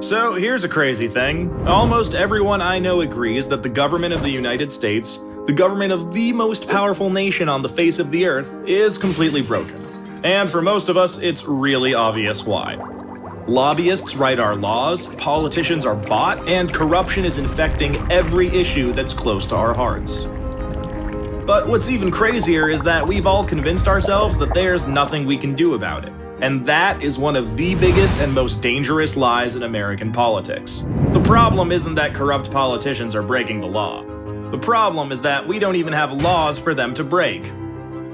So here's a crazy thing. Almost everyone I know agrees that the government of the United States, the government of the most powerful nation on the face of the earth, is completely broken. And for most of us, it's really obvious why. Lobbyists write our laws, politicians are bought, and corruption is infecting every issue that's close to our hearts. But what's even crazier is that we've all convinced ourselves that there's nothing we can do about it. And that is one of the biggest and most dangerous lies in American politics. The problem isn't that corrupt politicians are breaking the law. The problem is that we don't even have laws for them to break.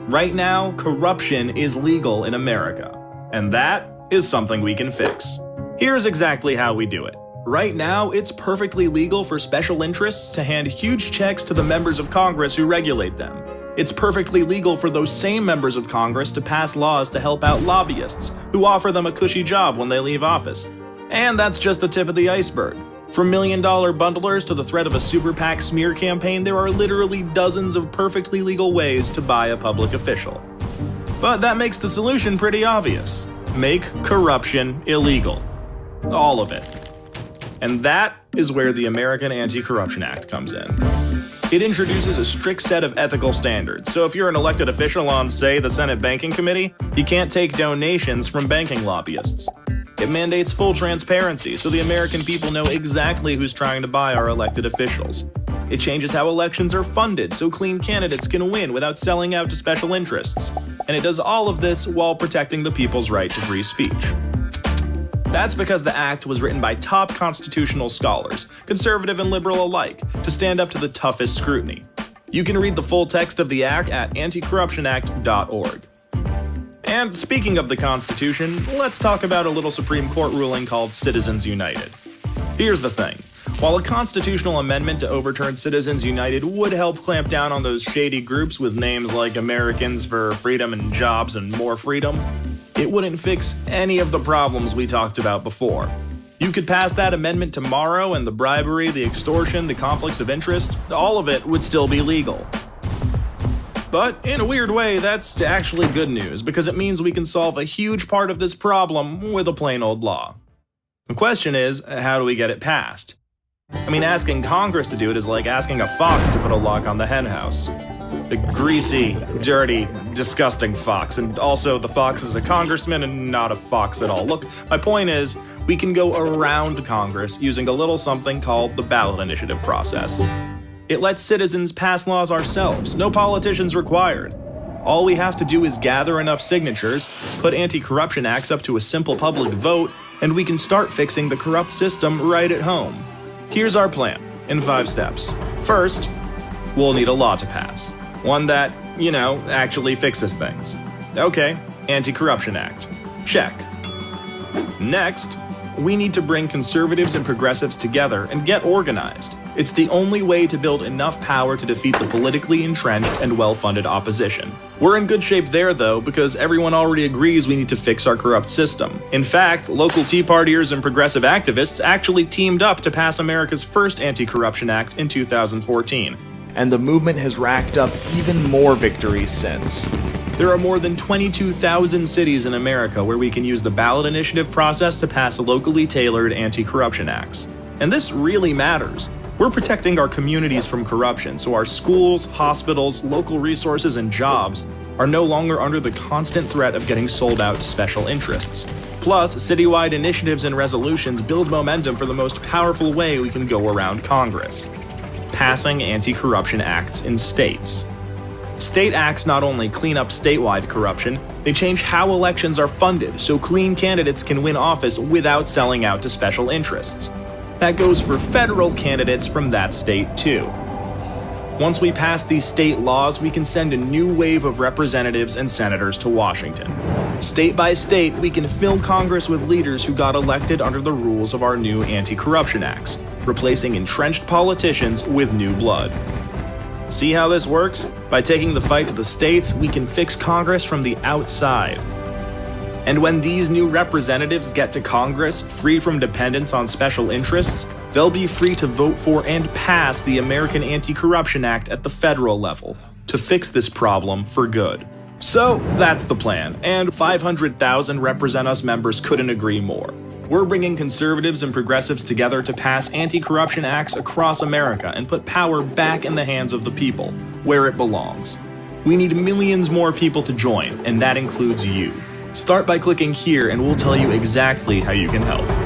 Right now, corruption is legal in America, and that is something we can fix. Here's exactly how we do it. Right now, it's perfectly legal for special interests to hand huge checks to the members of Congress who regulate them. It's perfectly legal for those same members of Congress to pass laws to help out lobbyists who offer them a cushy job when they leave office. And that's just the tip of the iceberg. From million-dollar bundlers to the threat of a super PAC smear campaign, there are literally dozens of perfectly legal ways to buy a public official. But that makes the solution pretty obvious. Make corruption illegal. All of it. And that is where the American Anti-Corruption Act comes in. It introduces a strict set of ethical standards, so if you're an elected official on, say, the Senate Banking Committee, you can't take donations from banking lobbyists. It mandates full transparency, so the American people know exactly who's trying to buy our elected officials. It changes how elections are funded, so clean candidates can win without selling out to special interests. And it does all of this while protecting the people's right to free speech. That's because the act was written by top constitutional scholars, conservative and liberal alike, to stand up to the toughest scrutiny. You can read the full text of the act at anticorruptionact.org. And speaking of the Constitution, let's talk about a little Supreme Court ruling called Citizens United. Here's the thing. While a constitutional amendment to overturn Citizens United would help clamp down on those shady groups with names like Americans for Freedom and Jobs and More Freedom, it wouldn't fix any of the problems we talked about before. You could pass that amendment tomorrow and the bribery, the extortion, the conflicts of interest, all of it would still be legal. But in a weird way, that's actually good news because it means we can solve a huge part of this problem with a plain old law. The question is, how do we get it passed? I mean, asking Congress to do it is like asking a fox to put a lock on the henhouse. The greasy, dirty, disgusting fox. And also, the fox is a congressman and not a fox at all. Look, my point is, we can go around Congress using a little something called the ballot initiative process. It lets citizens pass laws ourselves, no politicians required. All we have to do is gather enough signatures, put anti-corruption acts up to a simple public vote, and we can start fixing the corrupt system right at home. Here's our plan, in 5 steps. First, we'll need a law to pass. One that, actually fixes things. Okay, Anti-Corruption Act. Check. Next, we need to bring conservatives and progressives together and get organized. It's the only way to build enough power to defeat the politically entrenched and well-funded opposition. We're in good shape there, though, because everyone already agrees we need to fix our corrupt system. In fact, local Tea Partiers and progressive activists actually teamed up to pass America's first Anti-Corruption Act in 2014. And the movement has racked up even more victories since. There are more than 22,000 cities in America where we can use the ballot initiative process to pass locally tailored anti-corruption acts. And this really matters. We're protecting our communities from corruption, so our schools, hospitals, local resources, and jobs are no longer under the constant threat of getting sold out to special interests. Plus, citywide initiatives and resolutions build momentum for the most powerful way we can go around Congress: passing anti-corruption acts in states. State acts not only clean up statewide corruption, they change how elections are funded so clean candidates can win office without selling out to special interests. That goes for federal candidates from that state too. Once we pass these state laws, we can send a new wave of representatives and senators to Washington. State by state, we can fill Congress with leaders who got elected under the rules of our new anti-corruption acts, replacing entrenched politicians with new blood. See how this works? By taking the fight to the states, we can fix Congress from the outside. And when these new representatives get to Congress, free from dependence on special interests, they'll be free to vote for and pass the American Anti-Corruption Act at the federal level to fix this problem for good. So that's the plan, and 500,000 Represent Us members couldn't agree more. We're bringing conservatives and progressives together to pass anti-corruption acts across America and put power back in the hands of the people, where it belongs. We need millions more people to join, and that includes you. Start by clicking here and we'll tell you exactly how you can help.